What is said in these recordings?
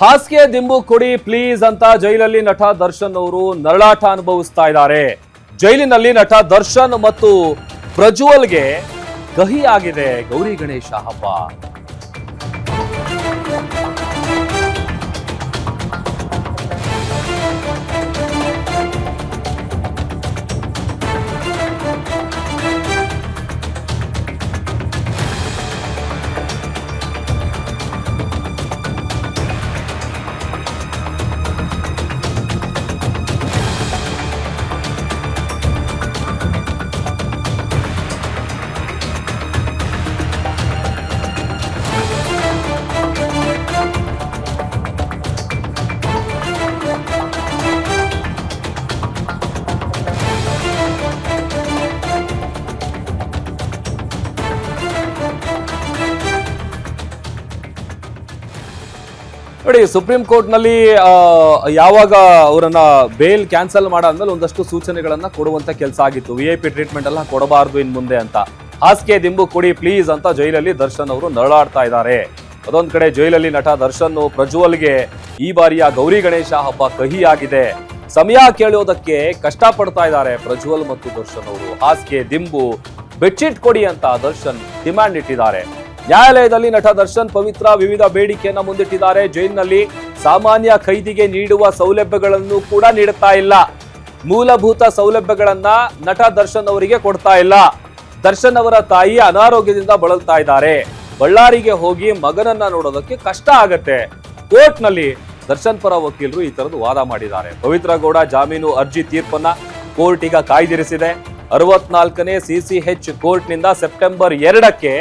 ಹಾಸಿಗೆ ದಿಂಬು ಕೊಡಿ ಪ್ಲೀಸ್ ಅಂತ ಜೈಲಲ್ಲಿ ನಟ ದರ್ಶನ್ ಅವರು ನರಳಾಟ ಅನುಭವಿಸ್ತಾ ಇದ್ದಾರೆ. ಜೈಲಿನಲ್ಲಿ ನಟ ದರ್ಶನ್ ಮತ್ತು ಪ್ರಜ್ವಲ್ಗೆ ಕಹಿ ಆಗಿದೆ ಗೌರಿ ಗಣೇಶ ಹಬ್ಬ. ನೋಡಿ, ಸುಪ್ರೀಂ ಕೋರ್ಟ್ ನಲ್ಲಿ ಯಾವಾಗ ಅವರನ್ನ ಬೇಲ್ ಕ್ಯಾನ್ಸಲ್ ಮಾಡಾದ್ಮೇಲೆ ಒಂದಷ್ಟು ಸೂಚನೆಗಳನ್ನ ಕೊಡುವಂತ ಕೆಲಸ ಆಗಿತ್ತು. VIP ಟ್ರೀಟ್ಮೆಂಟ್ ಎಲ್ಲ ಕೊಡಬಾರ್ದು ಇನ್ ಮುಂದೆ ಅಂತ. ಹಾಸಿಗೆ ದಿಂಬು ಕೊಡಿ ಪ್ಲೀಸ್ ಅಂತ ಜೈಲಲ್ಲಿ ದರ್ಶನ್ ಅವರು ನರಳಾಡ್ತಾ ಇದ್ದಾರೆ. ಅದೊಂದ್ ಕಡೆ ಜೈಲಲ್ಲಿ ನಟ ದರ್ಶನ್ ಪ್ರಜ್ವಲ್ಗೆ ಈ ಬಾರಿಯ ಗೌರಿ ಗಣೇಶ ಹಬ್ಬ ಕಹಿ ಆಗಿದೆ. ಸಮಯ ಕೇಳೋದಕ್ಕೆ ಕಷ್ಟ ಪಡ್ತಾ ಇದ್ದಾರೆ ಪ್ರಜ್ವಲ್ ಮತ್ತು ದರ್ಶನ್ ಅವರು. ಹಾಸಿಗೆ ದಿಂಬು ಬೆಡ್ಶೀಟ್ ಕೊಡಿ ಅಂತ ದರ್ಶನ್ ಡಿಮ್ಯಾಂಡ್ ಇಟ್ಟಿದ್ದಾರೆ. ನ್ಯಾಯಾಲಯದಲ್ಲಿ ನಟ ದರ್ಶನ್ ಪವಿತ್ರ ವಿವಿಧ ಬೇಡಿಕೆಯನ್ನ ಮುಂದಿಟ್ಟಿದ್ದಾರೆ. ಜೈಲಿನಲ್ಲಿ ಸಾಮಾನ್ಯ ಖೈದಿಗೆ ನೀಡುವ ಸೌಲಭ್ಯಗಳನ್ನು ಕೂಡ ನೀಡುತ್ತಾ ಇಲ್ಲ. ಮೂಲಭೂತ ಸೌಲಭ್ಯಗಳನ್ನ ನಟ ದರ್ಶನ್ ಅವರಿಗೆ ಕೊಡ್ತಾ ಇಲ್ಲ. ದರ್ಶನ್ ಅವರ ತಾಯಿ ಅನಾರೋಗ್ಯದಿಂದ ಬಳಲ್ತಾ ಇದ್ದಾರೆ. ಬಳ್ಳಾರಿಗೆ ಹೋಗಿ ಮಗನನ್ನ ನೋಡೋದಕ್ಕೆ ಕಷ್ಟ ಆಗತ್ತೆ. ಕೋರ್ಟ್ ನಲ್ಲಿ ದರ್ಶನ್ ಪರ ವಕೀಲರು ಈ ತರದ್ದು ವಾದ ಮಾಡಿದ್ದಾರೆ. ಪವಿತ್ರ ಗೌಡ ಜಾಮೀನು ಅರ್ಜಿ ತೀರ್ಪನ್ನ ಕೋರ್ಟ್ ಈಗ ಕಾಯ್ದಿರಿಸಿದೆ. 64ನೇ CCH ಕೋರ್ಟ್ ನಿಂದ ಸೆಪ್ಟೆಂಬರ್ 2ಕ್ಕೆ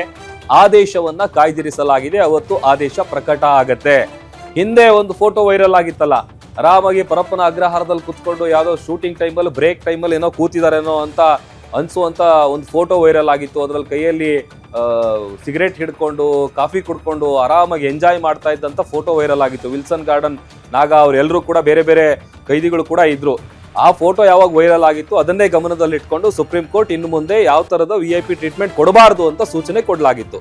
ಆದೇಶವನ್ನ ಕಾಯ್ದಿರಿಸಲಾಗಿದೆ. ಅವತ್ತು ಆದೇಶ ಪ್ರಕಟ ಆಗತ್ತೆ. ಹಿಂದೆ ಒಂದು ಫೋಟೋ ವೈರಲ್ ಆಗಿತ್ತಲ್ಲ, ಆರಾಮಾಗಿ ಪರಪ್ಪನ ಅಗ್ರಹಾರದಲ್ಲಿ ಕುತ್ಕೊಂಡು ಯಾವ್ದೋ ಶೂಟಿಂಗ್ ಟೈಮಲ್ಲಿ ಬ್ರೇಕ್ ಟೈಮಲ್ಲಿ ಏನೋ ಕೂತಿದಾರೇನೋ ಅಂತ ಅನ್ಸುವಂತ ಒಂದು ಫೋಟೋ ವೈರಲ್ ಆಗಿತ್ತು. ಅದ್ರಲ್ಲಿ ಕೈಯಲ್ಲಿ ಸಿಗರೇಟ್ ಹಿಡ್ಕೊಂಡು ಕಾಫಿ ಕುಡ್ಕೊಂಡು ಆರಾಮಾಗಿ ಎಂಜಾಯ್ ಮಾಡ್ತಾ ಇದ್ದಂತ ಫೋಟೋ ವೈರಲ್ ಆಗಿತ್ತು. ವಿಲ್ಸನ್ ಗಾರ್ಡನ್ ನಾಗ ಅವರೆಲ್ಲರೂ ಕೂಡ ಬೇರೆ ಬೇರೆ ಕೈದಿಗಳು ಕೂಡ ಇದ್ರು. ಆ ಫೋಟೋ ಯಾವಾಗ ವೈರಲ್ ಆಗಿತ್ತು ಅದನ್ನೇ ಗಮನದಲ್ಲಿಟ್ಕೊಂಡು ಸುಪ್ರೀಂ ಕೋರ್ಟ್ ಇನ್ನು ಮುಂದೆ ಯಾವ ತರದ VIP ಟ್ರೀಟ್ಮೆಂಟ್ ಕೊಡಬಾರದು ಅಂತ ಸೂಚನೆ ಕೊಡಲಾಗಿತ್ತು.